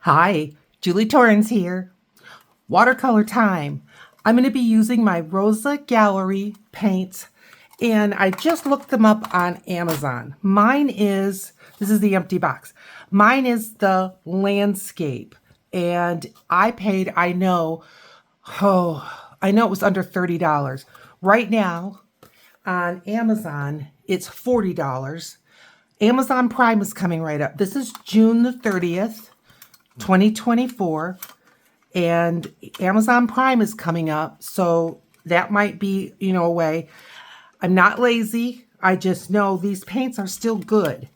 Hi, Julie Torrens here. Watercolor time. I'm going to be using my Rosa Gallery paints, and I just looked them up on Amazon. This is the empty box. Mine is the landscape, and I know it was under $30. Right now on Amazon, it's $40. Amazon Prime is coming right up. This is June the 30th. 2024, and Amazon Prime is coming up, so that might be, a way. I'm not lazy. I just know these paints are still good.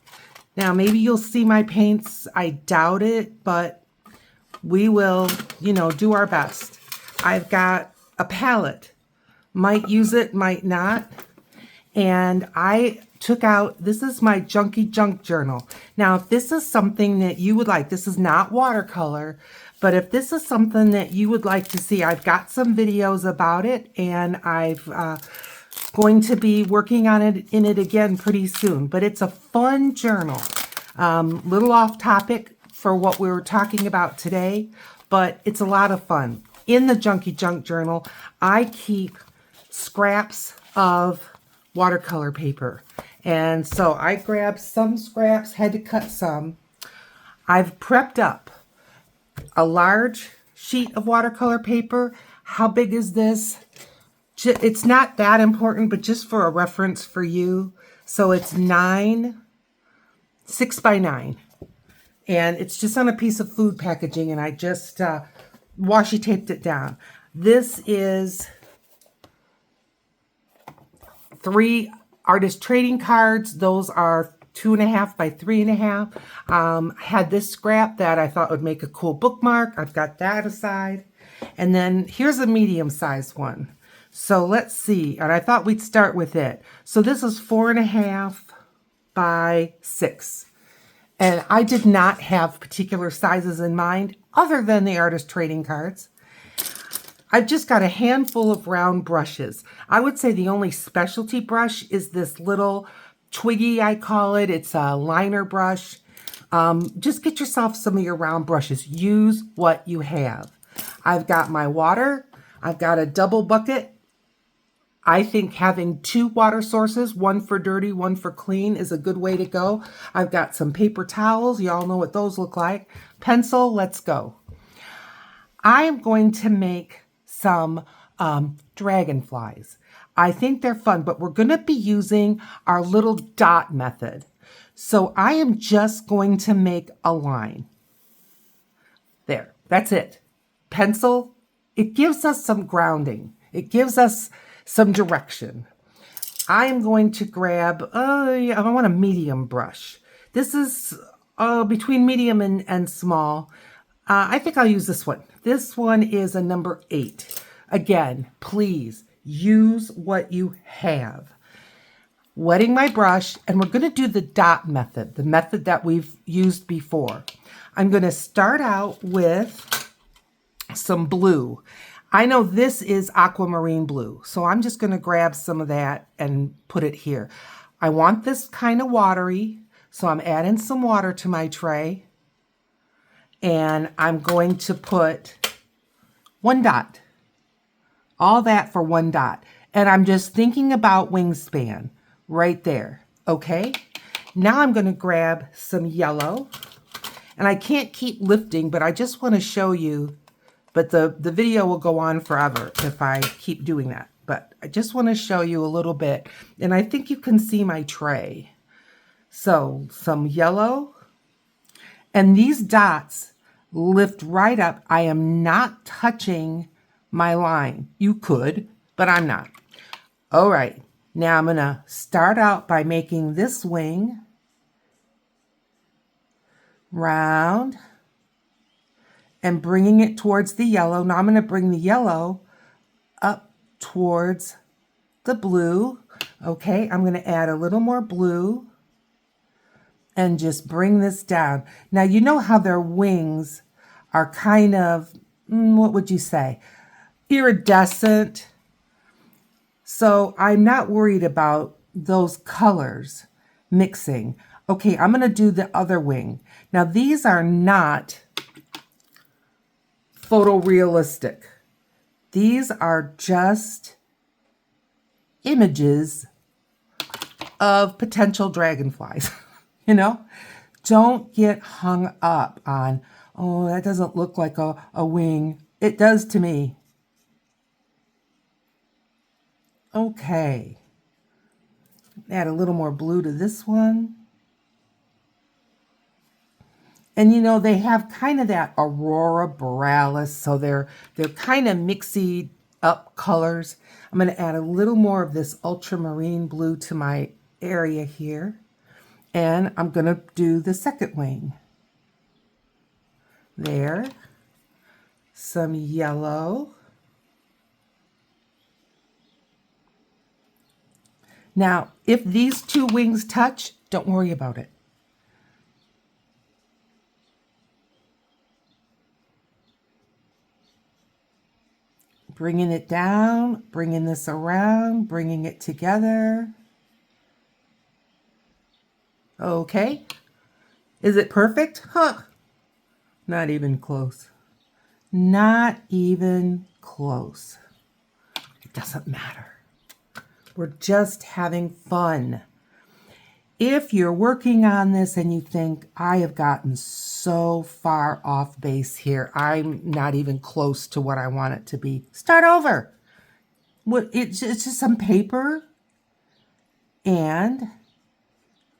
Now, maybe you'll see my paints. I doubt it, but we will, do our best. I've got a palette. Might use it, might not. And I took out, this is my Junky Junk journal. Now, if this is something that you would like, this is not watercolor, but if this is something that you would like to see, I've got some videos about it, and I've going to be working on it in it again pretty soon. But it's a fun journal. Little off topic for what we were talking about today, but it's a lot of fun. In the Junky Junk journal, I keep scraps of watercolor paper. And so I grabbed some scraps, had to cut some. I've prepped up a large sheet of watercolor paper. How big is this? It's not that important, but just for a reference for you. So it's 6 by 9. And it's just on a piece of food packaging, and I just washi taped it down. This is 3 artist trading cards. Those are 2.5 by 3.5. Had this scrap that I thought would make a cool bookmark. I've got that aside. And then here's a medium-sized one. So let's see. And I thought we'd start with it. So this is 4.5 by 6. And I did not have particular sizes in mind other than the artist trading cards. I've just got a handful of round brushes. I would say the only specialty brush is this little twiggy, I call it. It's a liner brush. Just get yourself some of your round brushes. Use what you have. I've got my water. I've got a double bucket. I think having 2 water sources, one for dirty, one for clean, is a good way to go. I've got some paper towels. You all know what those look like. Pencil, let's go. I am going to make some dragonflies. I think they're fun, but we're going to be using our little dot method. So I am just going to make a line. There, that's it. Pencil, it gives us some grounding. It gives us some direction. I am going to grab, I want a medium brush. This is between medium and small. I think I'll use this one. This one is a number 8. Again, please use what you have. Wetting my brush, and we're going to do the dot method, the method that we've used before. I'm going to start out with some blue. I know this is aquamarine blue, so I'm just going to grab some of that and put it here. I want this kind of watery, so I'm adding some water to my tray. And I'm going to put 1 dot. All that for 1 dot. And I'm just thinking about wingspan right there. Okay? Now I'm going to grab some yellow. And I can't keep lifting, but I just want to show you. But the video will go on forever if I keep doing that. But I just want to show you a little bit. And I think you can see my tray. So some yellow. And these dots lift right up. I am not touching my line. You could, but I'm not. All right, now I'm gonna start out by making this wing round and bringing it towards the yellow. Now I'm gonna bring the yellow up towards the blue. Okay, I'm gonna add a little more blue and just bring this down. Now, you know how their wings are kind of, what would you say? Iridescent. So I'm not worried about those colors mixing. Okay, I'm gonna do the other wing. Now, these are not photorealistic. These are just images of potential dragonflies. You know, don't get hung up on, oh, that doesn't look like a wing. It does to me. Okay. Add a little more blue to this one. And you know, they have kind of that aurora borealis, so they're kind of mixy up colors. I'm going to add a little more of this ultramarine blue to my area here. And I'm going to do the second wing. There. Some yellow. Now, if these two wings touch, don't worry about it. Bringing it down, bringing this around, bringing it together. Okay. Is it perfect? Huh. Not even close. Not even close. It doesn't matter. We're just having fun. If you're working on this and you think, I have gotten so far off base here, I'm not even close to what I want it to be, start over. It's just some paper and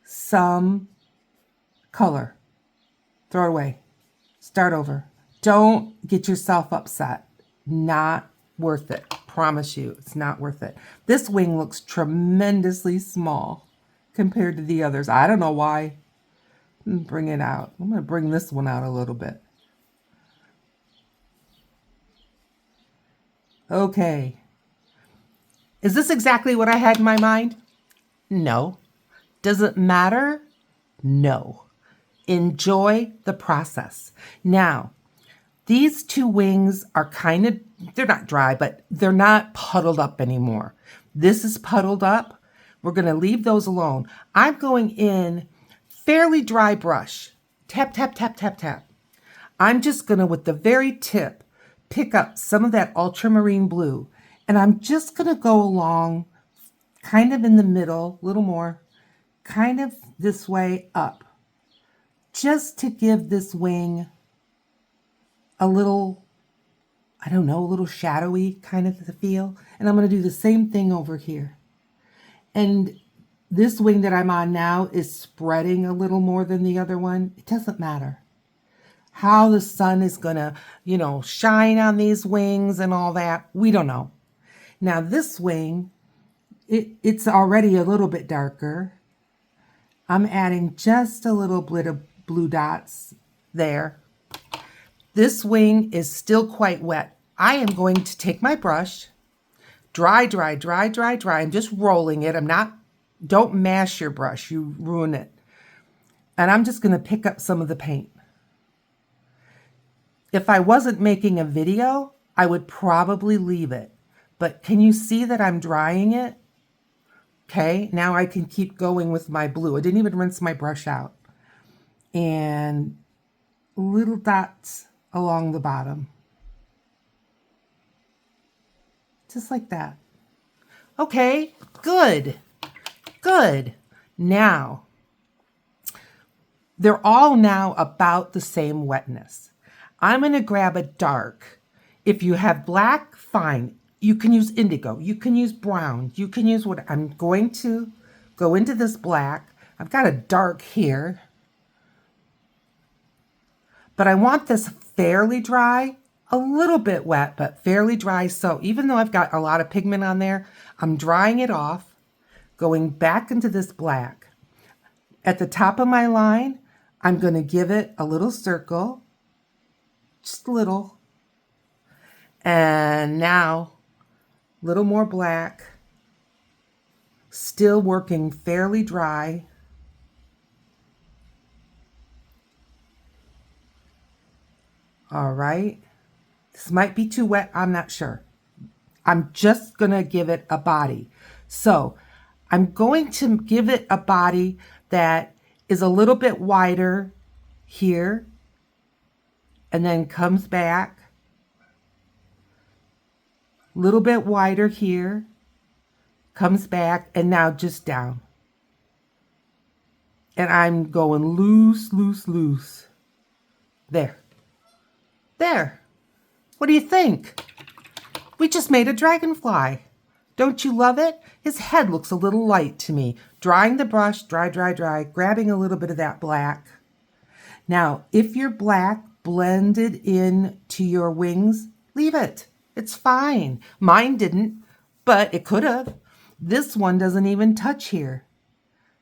some color. Throw it away. Start over. Don't get yourself upset. Not worth it. Promise you, it's not worth it. This wing looks tremendously small compared to the others. I don't know why. Bring it out. I'm going to bring this one out a little bit. Okay. Is this exactly what I had in my mind? No. Does it matter? No. Enjoy the process. Now, these two wings are kind of, they're not dry, but they're not puddled up anymore. This is puddled up. We're going to leave those alone. I'm going in fairly dry brush. Tap, tap, tap, tap, tap. I'm just going to, with the very tip, pick up some of that ultramarine blue. And I'm just going to go along kind of in the middle, a little more, kind of this way up. Just to give this wing a little, I don't know, a little shadowy kind of feel. And I'm going to do the same thing over here. And this wing that I'm on now is spreading a little more than the other one. It doesn't matter. How the sun is going to, you know, shine on these wings and all that, we don't know. Now this wing, it's already a little bit darker. I'm adding just a little bit of blue dots there. This wing is still quite wet. I am going to take my brush, dry, dry, dry, dry, dry. I'm just rolling it. Don't mash your brush. You ruin it. And I'm just going to pick up some of the paint. If I wasn't making a video, I would probably leave it. But can you see that I'm drying it? Okay, now I can keep going with my blue. I didn't even rinse my brush out. And little dots along the bottom. Just like that. Okay, good. Good. Now, they're all now about the same wetness. I'm going to grab a dark. If you have black, fine. You can use indigo. You can use brown. You can use what I'm going to go into this black. I've got a dark here. But I want this fairly dry, a little bit wet, but fairly dry. So even though I've got a lot of pigment on there, I'm drying it off, going back into this black. At the top of my line, I'm going to give it a little circle, just a little. And now, a little more black, still working fairly dry. All right. This might be too wet. I'm not sure. I'm just going to give it a body. So I'm going to give it a body that is a little bit wider here and then comes back Little bit wider here. Comes back, and now just down. And I'm going loose, loose, loose. There. There. What do you think? We just made a dragonfly. Don't you love it? His head looks a little light to me. Drying the brush, dry, dry, dry, grabbing a little bit of that black. Now, if your black blended in to your wings, leave it. It's fine. Mine didn't, but it could have. This one doesn't even touch here.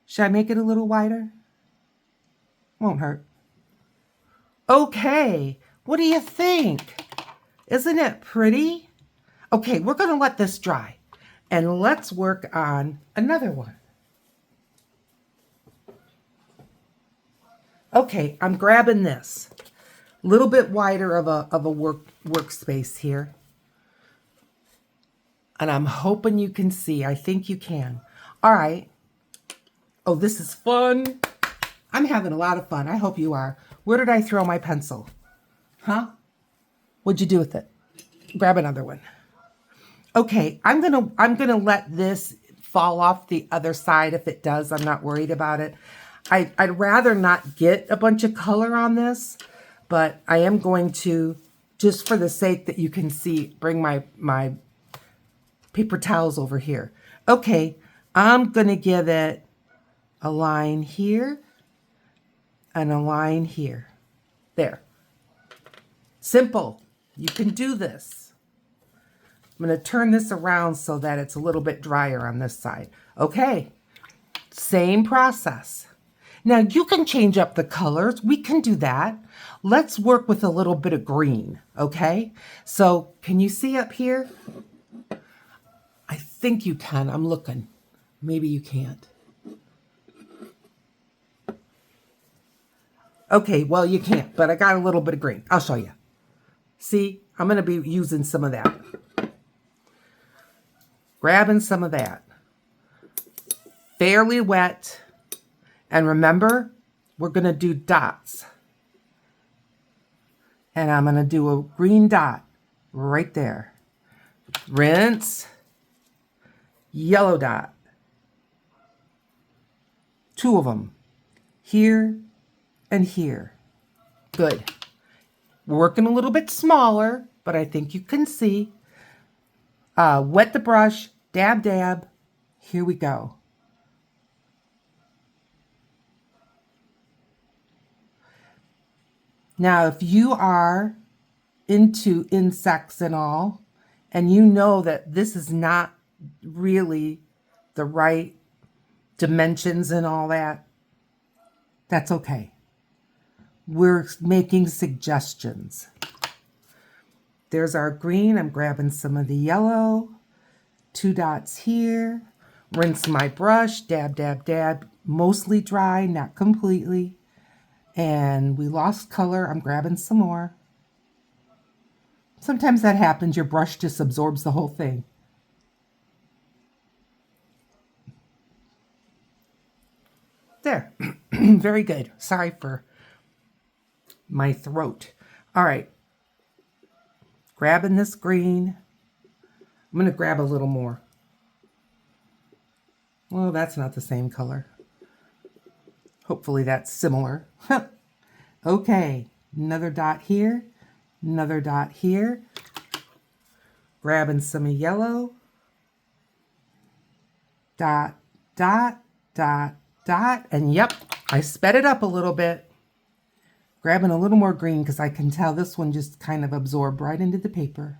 Should I make it a little wider? Won't hurt. Okay, what do you think? Isn't it pretty? Okay, we're going to let this dry. And let's work on another one. Okay, I'm grabbing this. A little bit wider of a workspace here. And I'm hoping you can see. I think you can. All right. Oh, this is fun. I'm having a lot of fun. I hope you are. Where did I throw my pencil? Huh? What'd you do with it? Grab another one. Okay, I'm gonna let this fall off the other side. If it does, I'm not worried about it. I'd rather not get a bunch of color on this, but I am going to, just for the sake that you can see, bring my paper towels over here. Okay, I'm gonna give it a line here and a line here. There. Simple. You can do this. I'm going to turn this around so that it's a little bit drier on this side. Okay, same process. Now you can change up the colors. We can do that. Let's work with a little bit of green, okay? So can you see up here? I think you can. I'm looking. Maybe you can't. Okay, well, you can't, but I got a little bit of green. I'll show you. See, I'm going to be using some of that. Grabbing some of that. Fairly wet. And remember, we're going to do dots. And I'm going to do a green dot right there. Rinse. Yellow dot. 2 of them. Here and here. Good. We're working a little bit smaller, but I think you can see. Wet the brush, dab, dab. Here we go. Now, if you are into insects and all, and you know that this is not really the right dimensions and all that, that's okay. We're making suggestions. There's our green. I'm grabbing some of the yellow. 2 dots here. Rinse my brush. Dab, dab, dab. Mostly dry, not completely. And we lost color. I'm grabbing some more. Sometimes that happens. Your brush just absorbs the whole thing. There. Very good. Sorry for my throat. All right. Grabbing this green. I'm going to grab a little more. Well, that's not the same color. Hopefully that's similar. Okay, another dot here, another dot here. Grabbing some of yellow. Dot, dot, dot, dot. And yep, I sped it up a little bit. Grabbing a little more green because I can tell this one just kind of absorbed right into the paper.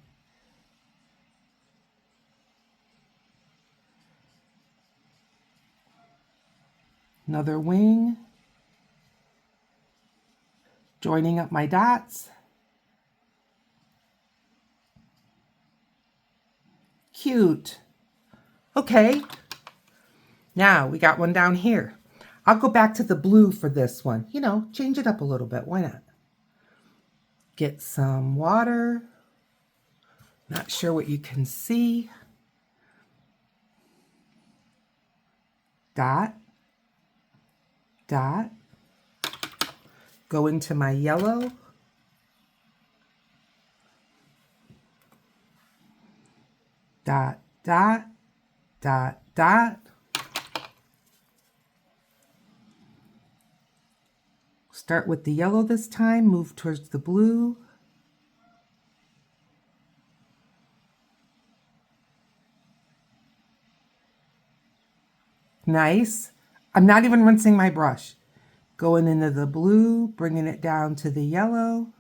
Another wing. Joining up my dots. Cute. Okay. Now we got one down here. I'll go back to the blue for this one. You know, change it up a little bit. Why not? Get some water. Not sure what you can see. Dot. Dot. Go into my yellow. dot, dot, dot, dot. Start with the yellow this time, move towards the blue. Nice. I'm not even rinsing my brush. Going into the blue, bringing it down to the yellow.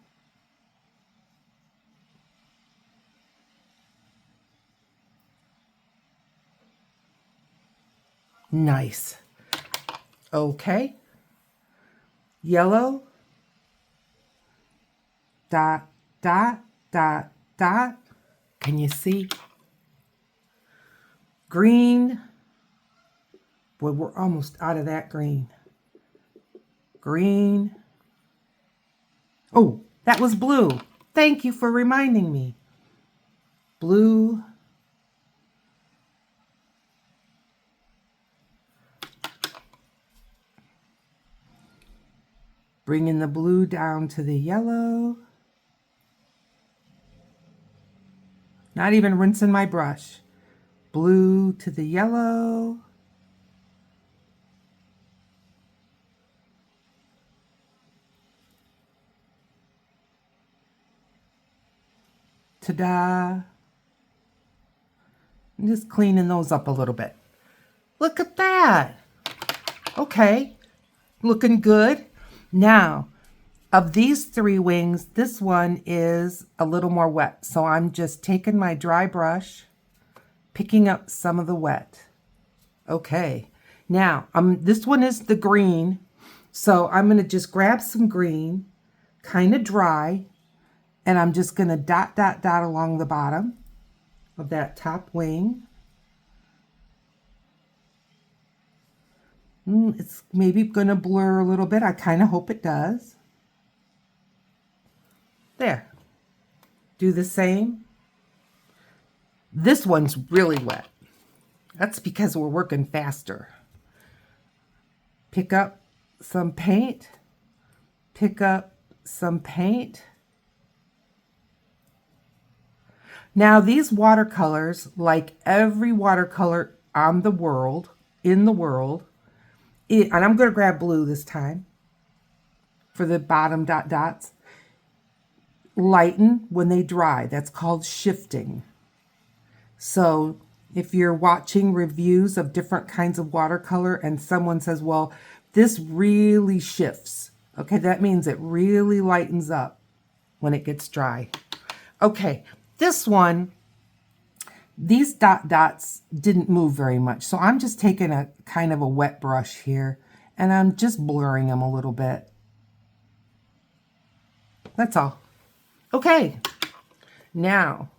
Nice. Okay. Yellow. Dot, dot, dot, dot. Can you see? Green. Boy, we're almost out of that green. Green. Oh, that was blue. Thank you for reminding me. Blue. Bringing the blue down to the yellow. Not even rinsing my brush. Blue to the yellow. Ta-da. I'm just cleaning those up a little bit. Look at that. Okay, looking good. Now, of these three wings, this one is a little more wet. So I'm just taking my dry brush, picking up some of the wet. Okay, now this one is the green. So I'm gonna just grab some green, kind of dry, and I'm just gonna dot, dot, dot along the bottom of that top wing. It's maybe gonna blur a little bit. I kind of hope it does. There. Do the same. This one's really wet. That's because we're working faster. Pick up some paint. Pick up some paint. Now these watercolors, like every watercolor on the world, in the world, and I'm going to grab blue this time for the bottom dot dots, lighten when they dry. That's called shifting. So if you're watching reviews of different kinds of watercolor and someone says, well, this really shifts, okay, that means it really lightens up when it gets dry. Okay, this one, these dot dots didn't move very much. So I'm just taking a kind of a wet brush here and I'm just blurring them a little bit. That's all. Okay, now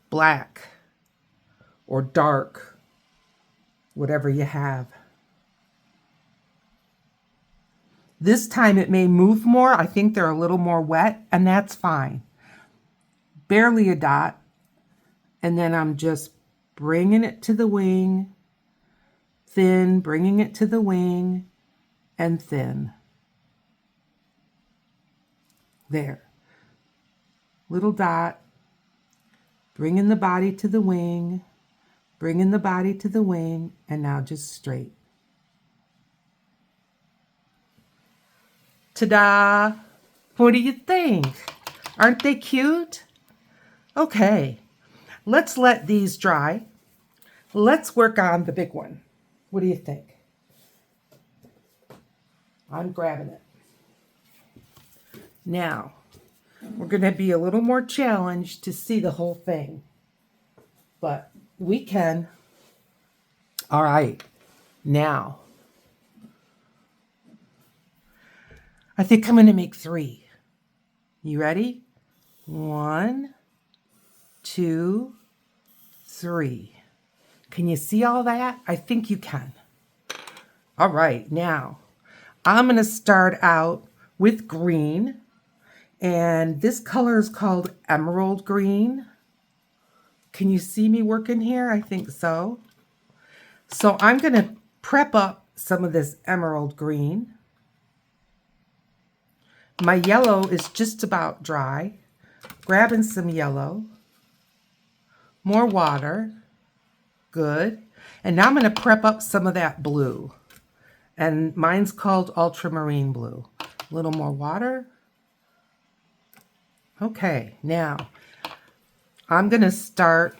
black or dark, whatever you have. This time it may move more. I think they're a little more wet, and that's fine. Barely a dot, and then I'm just bringing it to the wing, thin, bringing it to the wing, and thin. There. Little dot, bringing the body to the wing, bringing the body to the wing, and now just straight. Ta-da! What do you think? Aren't they cute? Okay, let's let these dry. Let's work on the big one. What do you think? I'm grabbing it. Now, we're going to be a little more challenged to see the whole thing, but we can. All right, now, I think I'm going to make 3. You ready? 1, 2, 3. Can you see all that? I think you can. All right, now, I'm going to start out with green. And this color is called emerald green. Can you see me working here? I think so. So I'm going to prep up some of this emerald green. My yellow is just about dry. Grabbing some yellow. more water. Good. And now I'm going to prep up some of that blue. And mine's called ultramarine blue. A little more water. Okay, now I'm going to start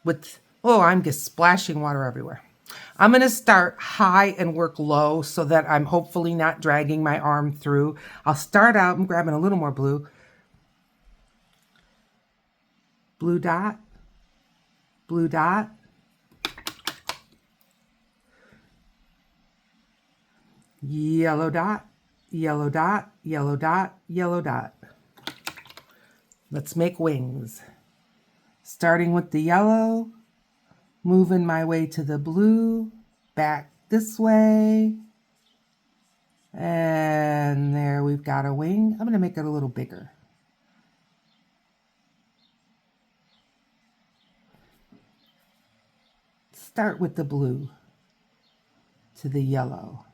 with, oh, I'm just splashing water everywhere. I'm going to start high and work low so that I'm hopefully not dragging my arm through. I'll start out, I'm grabbing a little more blue. Blue dot, blue dot. Yellow dot, yellow dot, yellow dot, yellow dot. Let's make wings. Starting with the yellow, moving my way to the blue, back this way. And there we've got a wing. I'm going to make it a little bigger. Start with the blue to the yellow.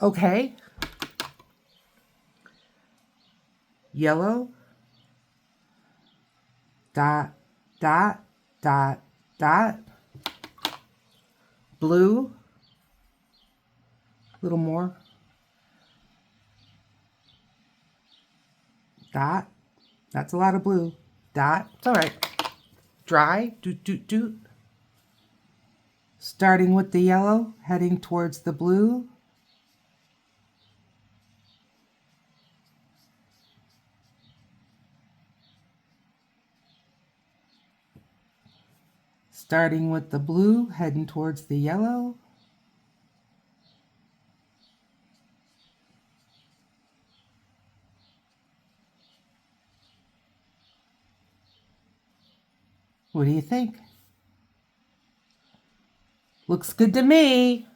Okay. Yellow. Dot, dot, dot, dot. Blue. A little more. Dot. That's a lot of blue. Dot. It's all right. Dry. Doot, doot, doot. Starting with the yellow, heading towards the blue. Starting with the blue, heading towards the yellow. What do you think? Looks good to me.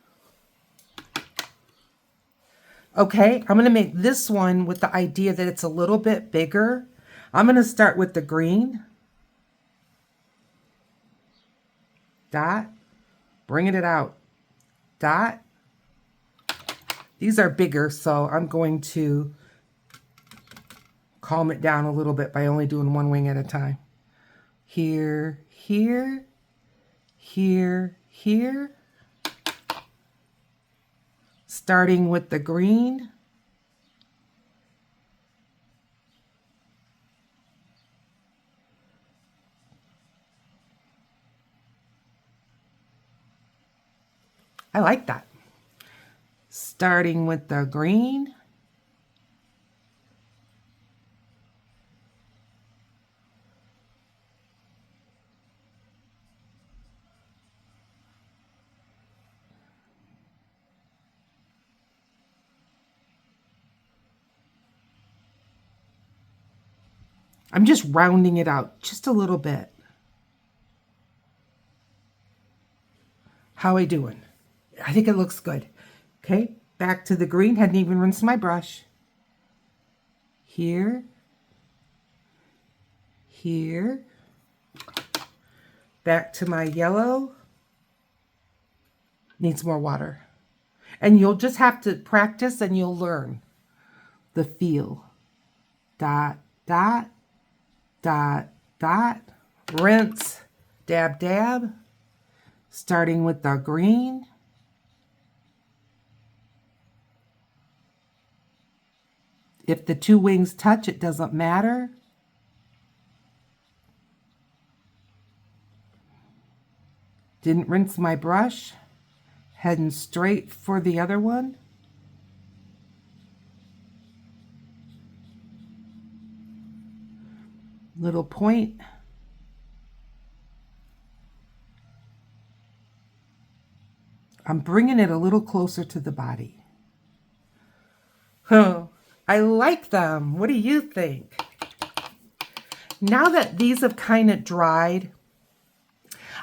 Okay, I'm going to make this one with the idea that it's a little bit bigger. I'm going to start with the green. Dot. Bringing it out. Dot. These are bigger, so I'm going to calm it down a little bit by only doing one wing at a time. Here, here, here, here. Starting with the green. I like that. Starting with the green. I'm just rounding it out just a little bit. How are we doing? I think it looks good. Okay, back to the green. Hadn't even rinsed my brush. Here. Here. Back to my yellow. Needs more water. And you'll just have to practice and you'll learn the feel. Dot, dot, dot, dot. Rinse, dab, dab. Starting with the green. If the two wings touch, it doesn't matter. Didn't rinse my brush. Heading straight for the other one. Little point. I'm bringing it a little closer to the body. Oh, I like them. What do you think? Now that these have kind of dried,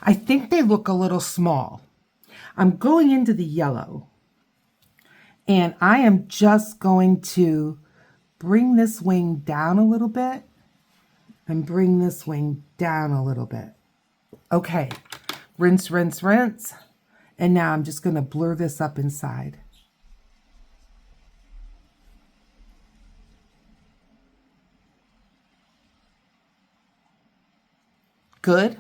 I think they look a little small. I'm going into the yellow, and I am just going to bring this wing down a little bit and bring this wing down a little bit. Okay, rinse, rinse, rinse. And now I'm just going to blur this up inside. Good.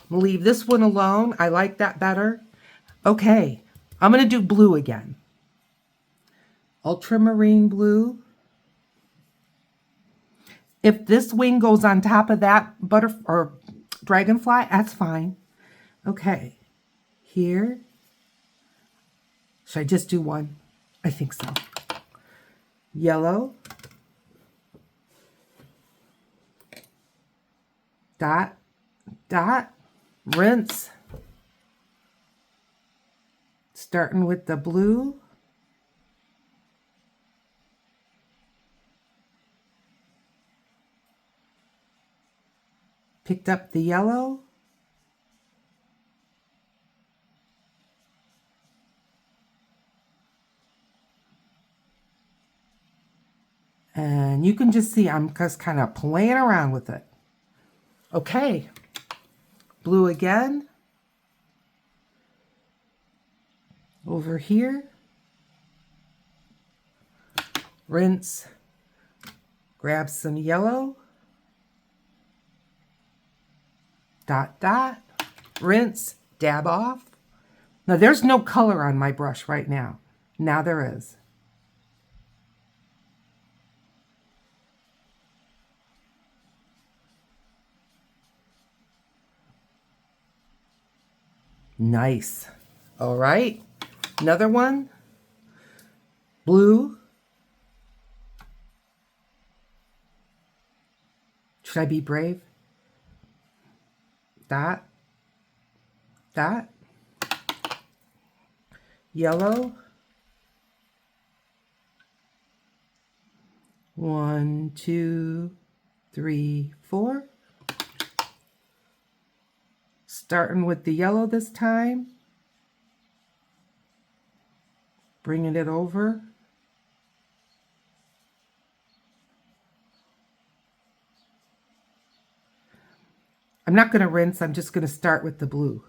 We'll leave this one alone. I like that better. Okay, I'm going to do blue again. Ultramarine blue. If this wing goes on top of that or dragonfly, that's fine. Okay, here. Should I just do one? I think so. Yellow. Dot, dot, rinse. Starting with the blue. Picked up the yellow. And you can just see I'm just kind of playing around with it. Okay, blue again. Over here. Rinse. Grab some yellow. Dot, dot. Rinse. Dab off. Now there's no color on my brush right now. Now there is. Nice. All right. Another one. Blue. Should I be brave? Dot. Dot. Yellow. 1, 2, 3, 4. Starting with the yellow this time. Bringing it over. I'm not going to rinse, I'm just going to start with the blue.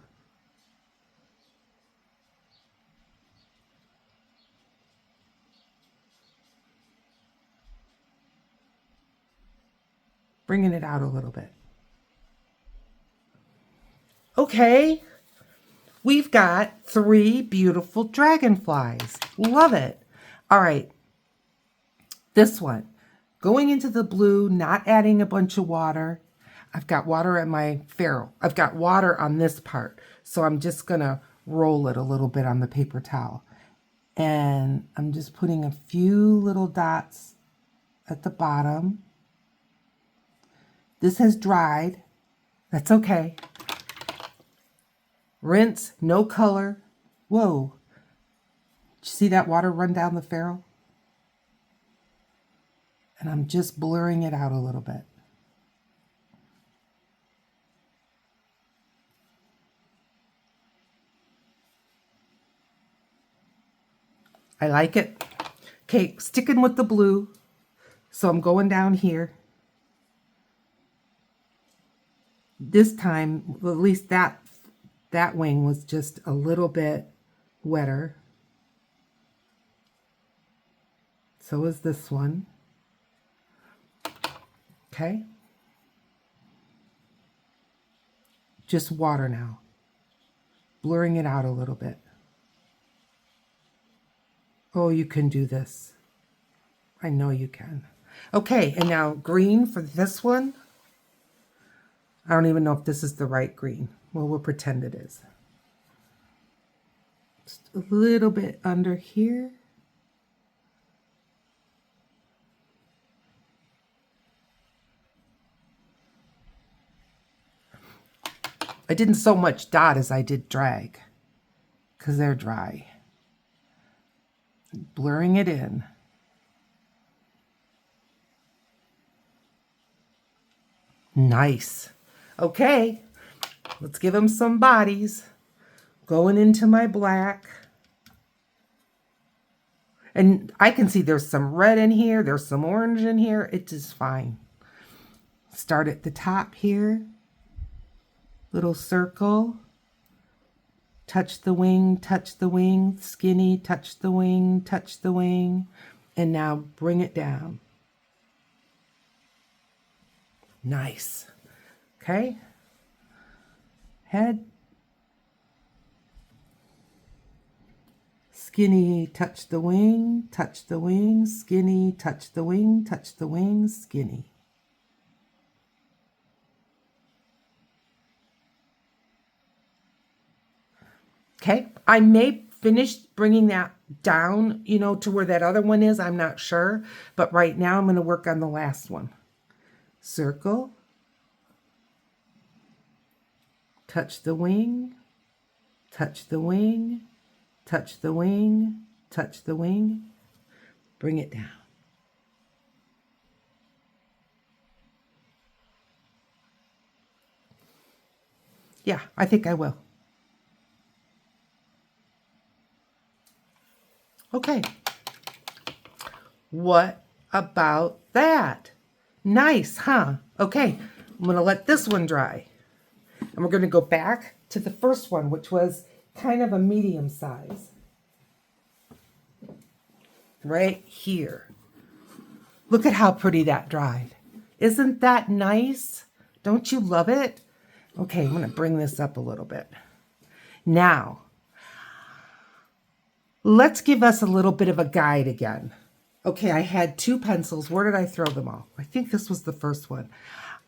Bringing it out a little bit. Okay, we've got 3 beautiful dragonflies. Love it. All right, this one. Going into the blue, not adding a bunch of water. I've got water at my ferrule. I've got water on this part. So I'm just going to roll it a little bit on the paper towel. And I'm just putting a few little dots at the bottom. This has dried. That's okay. Rinse, no color. Whoa. Did you see that water run down the ferrule? And I'm just blurring it out a little bit. I like it. Okay, sticking with the blue. So I'm going down here. This time, well, at least that wing was just a little bit wetter. So is this one. Okay. Just water now. Blurring it out a little bit. Oh, you can do this. I know you can. Okay, and now green for this one. I don't even know if this is the right green. Well, we'll pretend it is. Just a little bit under here. I didn't so much dot as I did drag because they're dry. Blurring it in. Nice. Okay, let's give them some bodies. Going into my black. And I can see there's some red in here. There's some orange in here. It is fine. Start at the top here. Little circle. touch the wing, skinny, touch the wing, and now bring it down. Nice. Okay. Head. Skinny, touch the wing, skinny, touch the wing, skinny. Okay, I may finish bringing that down, you know, to where that other one is. I'm not sure, but right now I'm going to work on the last one. Circle, touch the wing, touch the wing, touch the wing, touch the wing, bring it down. Yeah, I think I will. Okay. What about that? Nice, huh? Okay, I'm going to let this one dry. And we're going to go back to the first one, which was kind of a medium size. Right here. Look at how pretty that dried. Isn't that nice? Don't you love it? Okay, I'm going to bring this up a little bit. Now, let's give us a little bit of a guide again. Okay, I had 2 pencils. Where did I throw them all? I think this was the first one.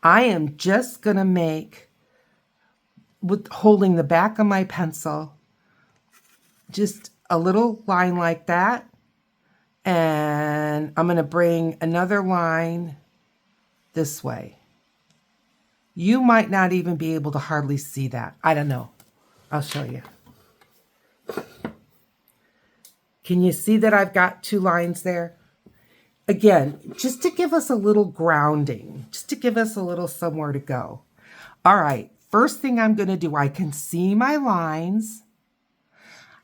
I am just going to make, with holding the back of my pencil, just a little line like that. And I'm going to bring another line this way. You might not even be able to hardly see that. I don't know. I'll show you. Can you see that I've got 2 lines there? Again, just to give us a little grounding, just to give us a little somewhere to go. All right, first thing I'm going to do, I can see my lines.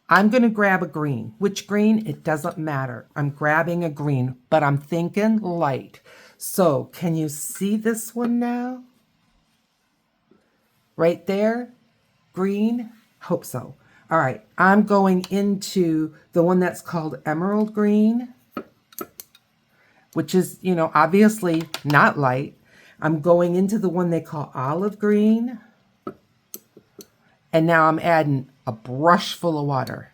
I'm going to grab a green. Which green? It doesn't matter. I'm grabbing a green, but I'm thinking light. So can you see this one now? Right there, green, hope so. All right, I'm going into the one that's called emerald green, which is, you know, obviously not light. I'm going into the one they call olive green. And now I'm adding a brush full of water.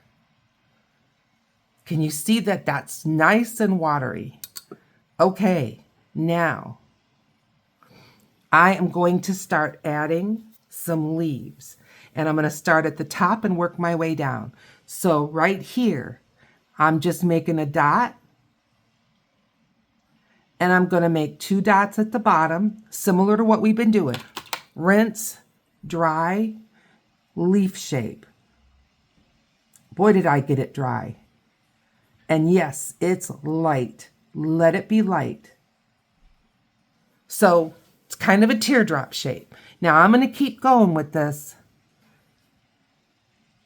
Can you see that that's nice and watery? Okay, now I am going to start adding some leaves. And I'm going to start at the top and work my way down. So right here, I'm just making a dot. And I'm going to make 2 dots at the bottom, similar to what we've been doing. Rinse, dry, leaf shape. Boy, did I get it dry. And yes, it's light. Let it be light. So it's kind of a teardrop shape. Now I'm going to keep going with this.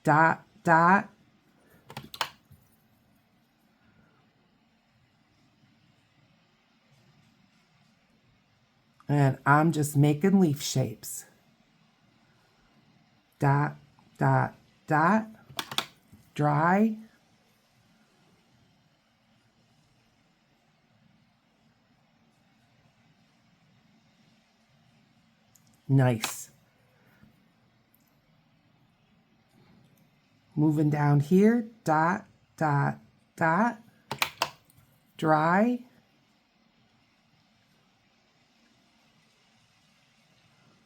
Dot, dot. And I'm just making leaf shapes. Dot, dot, dot. Dry. Nice. Moving down here. Dot, dot, dot. Dry.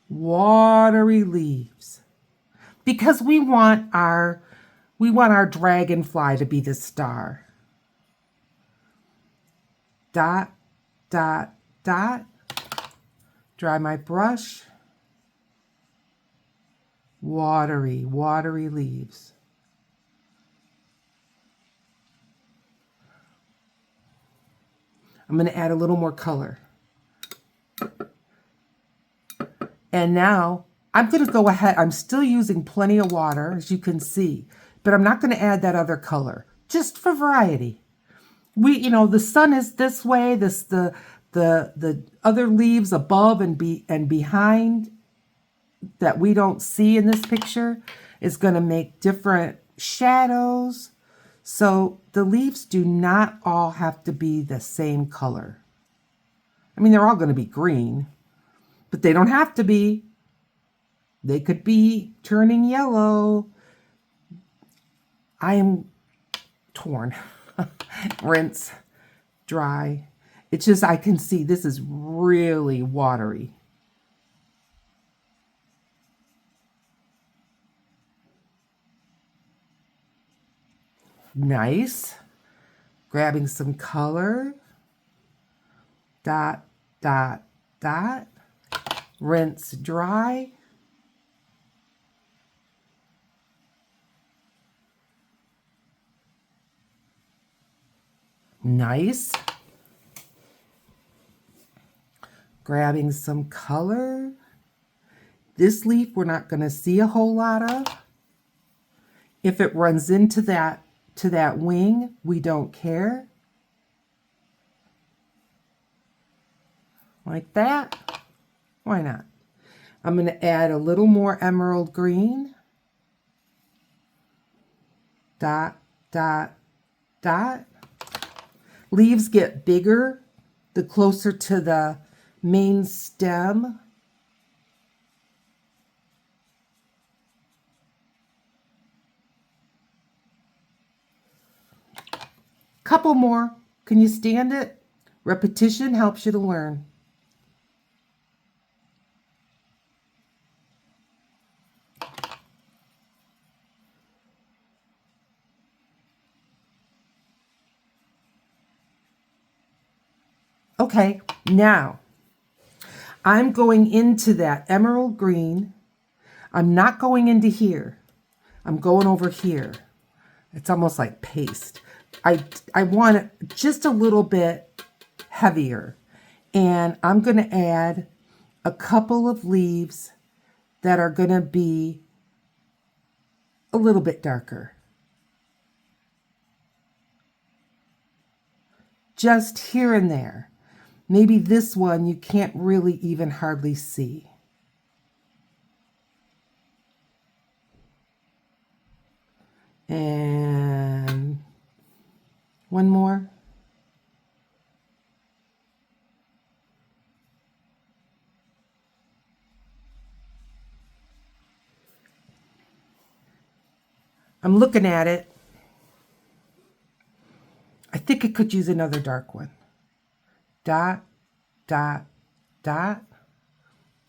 Watery leaves, because we want our dragonfly to be the star. Dot, dot, dot. Dry my brush. Watery, watery leaves. I'm going to add a little more color. And now I'm going to go ahead. I'm still using plenty of water, as you can see, but I'm not going to add that other color, just for variety. The sun is this way, the other leaves above and behind that we don't see in this picture is going to make different shadows. So the leaves do not all have to be the same color. I mean, they're all going to be green, but they don't have to be. They could be turning yellow. I am torn. Rinse, dry. It's just, I can see this is really watery. Nice. Grabbing some color. Dot, dot, dot. Rinse, dry. Nice. Grabbing some color. This leaf we're not going to see a whole lot of. If it runs into that wing, we don't care. Like that. Why not? I'm going to add a little more emerald green. Dot, dot, dot. Leaves get bigger the closer to the main stem. Couple more. Can you stand it? Repetition helps you to learn. Okay, now I'm going into that emerald green. I'm not going into here. I'm going over here. It's almost like paste. I want it just a little bit heavier. And I'm going to add a couple of leaves that are going to be a little bit darker. Just here and there. Maybe this one you can't really even hardly see. And one more. I'm looking at it. I think it could use another dark one. Dot, dot, dot.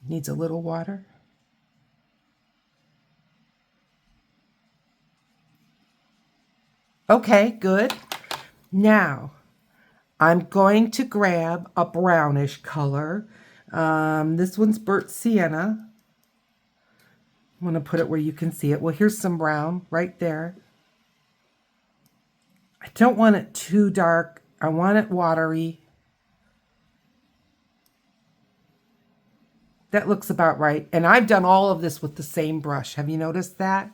Needs a little water. Okay, good. Now, I'm going to grab a brownish color. This one's burnt sienna. I'm going to put it where you can see it. Well, here's some brown right there. I don't want it too dark. I want it watery. That looks about right. And I've done all of this with the same brush. Have you noticed that?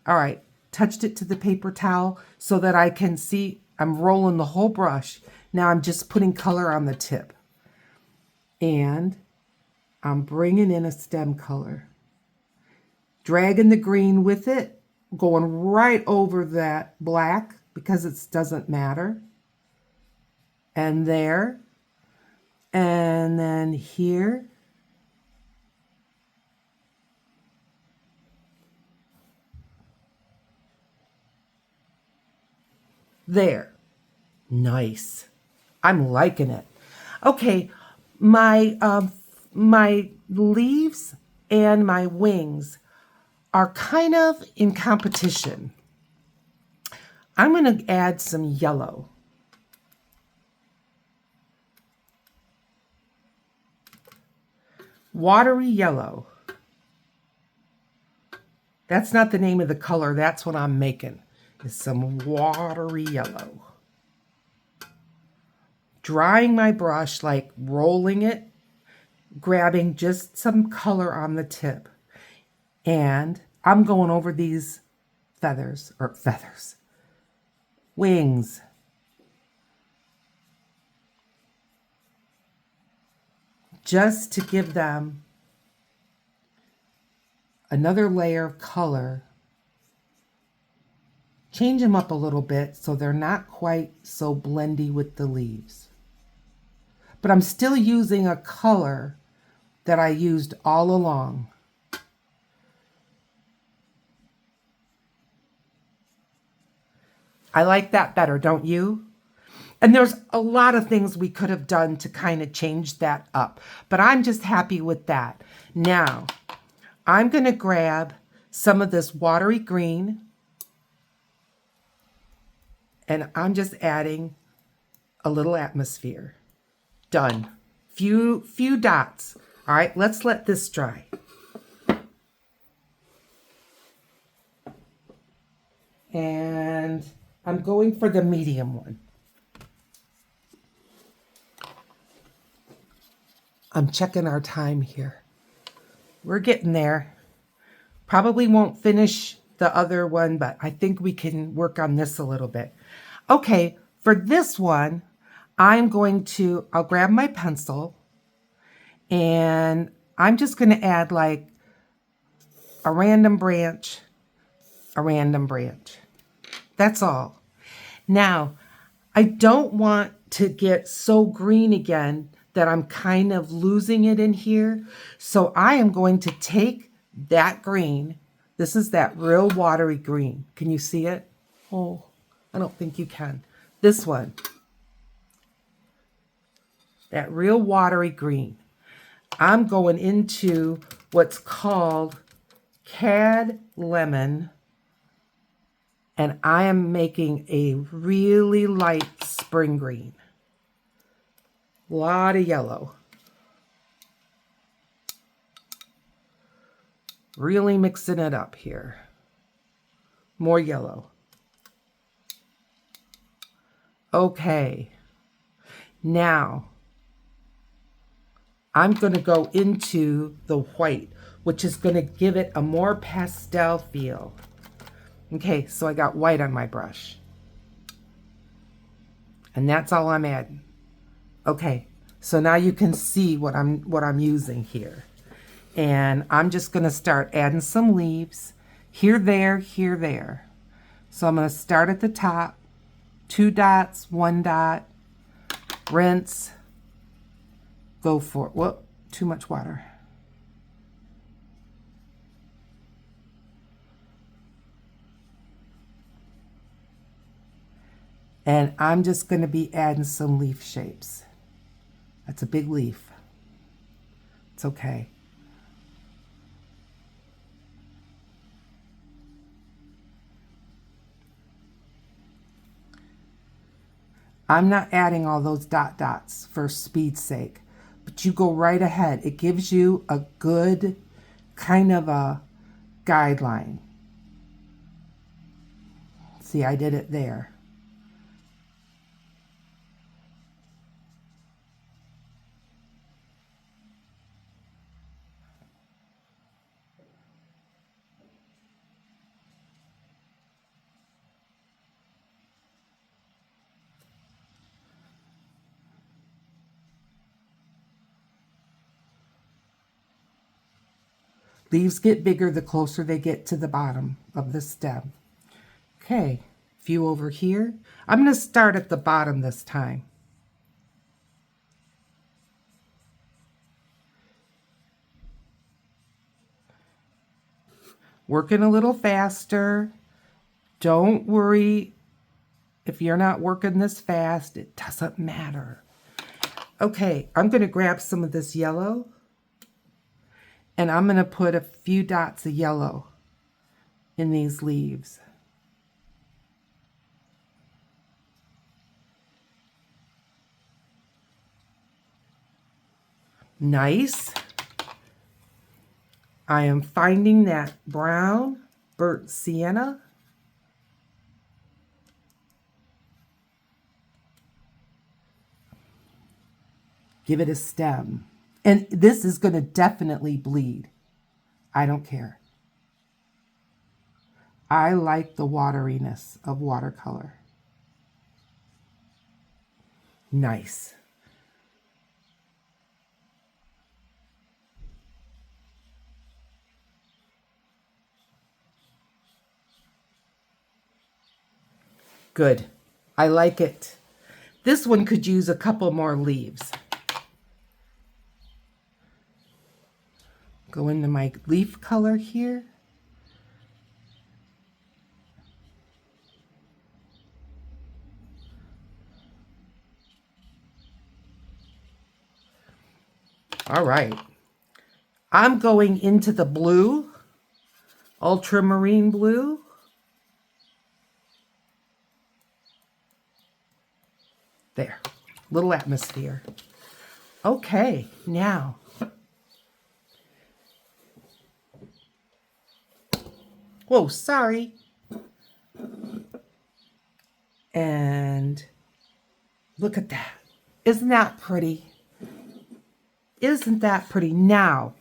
All right. Touched it to the paper towel so that I can see I'm rolling the whole brush. Now I'm just putting color on the tip. And I'm bringing in a stem color. Dragging the green with it. Going right over that black because it doesn't matter. And there. And then here. There. Nice. I'm liking it. Okay, my leaves and my wings are kind of in competition. I'm going to add some yellow. Watery yellow. That's not the name of the color. That's what I'm making. Is some watery yellow. Drying my brush, like rolling it, grabbing just some color on the tip. And I'm going over these wings. Just to give them another layer of color change them up a little bit so they're not quite so blendy with the leaves. But I'm still using a color that I used all along. I like that better, don't you? And there's a lot of things we could have done to kind of change that up, but I'm just happy with that. Now, I'm going to grab some of this watery green, and I'm just adding a little atmosphere. Done. Few dots. All right, let's let this dry. And I'm going for the medium one. I'm checking our time here. We're getting there. Probably won't finish the other one, but I think we can work on this a little bit. Okay, for this one, I'll grab my pencil and I'm just going to add like a random branch, a random branch. That's all. Now, I don't want to get so green again that I'm kind of losing it in here. So I am going to take that green. This is that real watery green. Can you see it? Oh, I don't think you can. This one. That real watery green. I'm going into what's called Cad Lemon, and I am making a really light spring green. A lot of yellow. Really mixing it up here. More yellow. Okay. Now, I'm going to go into the white, which is going to give it a more pastel feel. Okay, so I got white on my brush. And that's all I'm adding. Okay, so now you can see what I'm using here. And I'm just going to start adding some leaves. Here, there, here, there. So I'm going to start at the top. 2 dots, 1 dot. Rinse. Go for it. Whoop, too much water. And I'm just going to be adding some leaf shapes. That's a big leaf. It's okay. I'm not adding all those dots for speed's sake, but you go right ahead. It gives you a good kind of a guideline. See, I did it there. Leaves get bigger the closer they get to the bottom of the stem. Okay, few over here. I'm going to start at the bottom this time. Working a little faster. Don't worry if you're not working this fast. It doesn't matter. Okay, I'm going to grab some of this yellow. And I'm going to put a few dots of yellow in these leaves. Nice. I am finding that brown burnt sienna. Give it a stem. And this is going to definitely bleed. I don't care. I like the wateriness of watercolor. Nice. Good. I like it. This one could use a couple more leaves. Go into my leaf color here. All right. I'm going into the blue, ultramarine blue. There, little atmosphere. Okay, now. Whoa, sorry. And look at that. Isn't that pretty? Isn't that pretty? Now,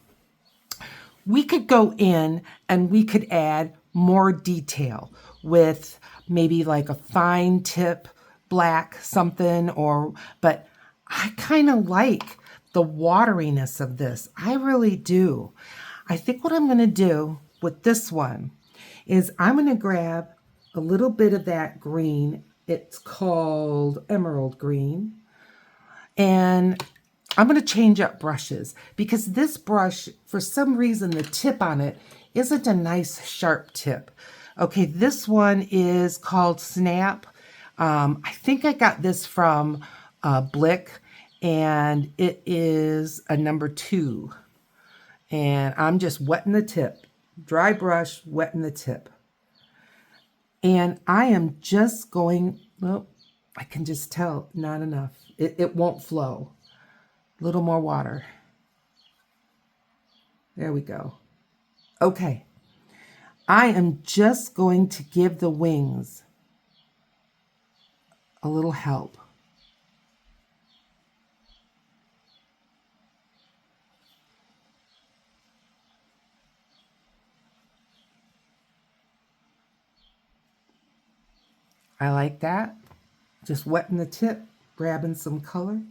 we could go in and we could add more detail with maybe like a fine tip black something, but I kind of like the wateriness of this. I really do. I think what I'm going to do with this one is I'm going to grab a little bit of that green. It's called emerald green. And I'm going to change up brushes because this brush, for some reason, the tip on it isn't a nice sharp tip. Okay, this one is called Snap. I think I got this from Blick, and it is a number 2. And I'm just wetting the tip. Dry brush, wetting the tip. And I am just going, well, I can just tell, not enough. It won't flow. A little more water. There we go. Okay. I am just going to give the wings a little help. I like that. Just wetting the tip, grabbing some color.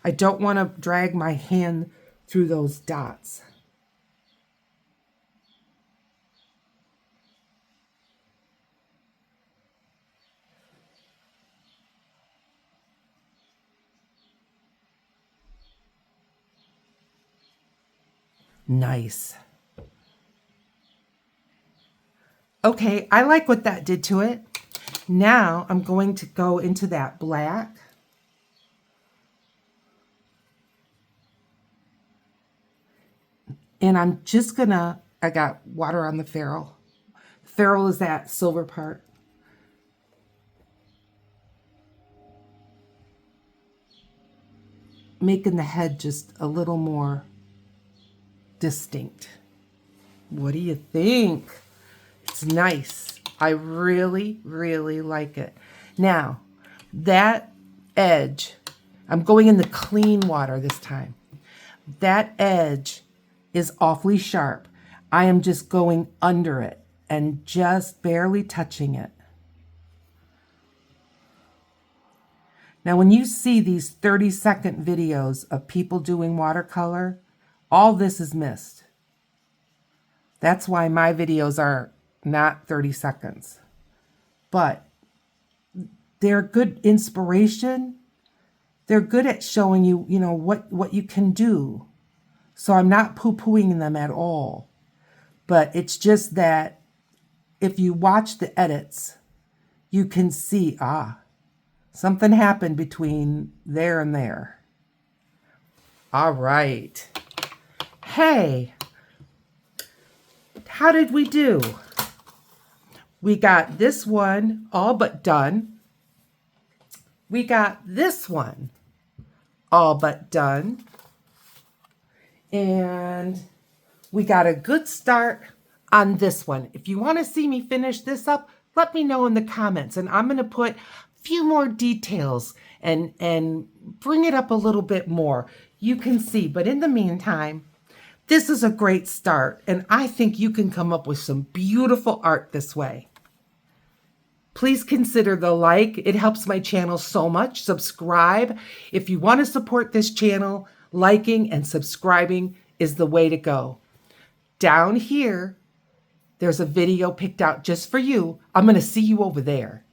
I don't want to drag my hand through those dots. Nice. Okay, I like what that did to it. Now I'm going to go into that black. And I'm just gonna, I got water on the ferrule. Ferrule is that silver part. Making the head just a little more distinct. What do you think? It's nice. I really, really like it. Now, that edge, I'm going in the clean water this time. That edge is awfully sharp. I am just going under it and just barely touching it. Now, when you see these 30-second videos of people doing watercolor, all this is missed. That's why my videos are not 30 seconds. But they're good inspiration. They're good at showing you, what you can do. So I'm not poo-pooing them at all. But it's just that if you watch the edits, you can see, something happened between there and there. All right. Hey, how did we do? We got this one all but done. We got this one all but done. And we got a good start on this one. If you want to see me finish this up, let me know in the comments. And I'm going to put a few more details and bring it up a little bit more. You can see. But in the meantime, this is a great start. And I think you can come up with some beautiful art this way. Please consider the like. It helps my channel so much. Subscribe. If you want to support this channel, liking and subscribing is the way to go. Down here, there's a video picked out just for you. I'm going to see you over there.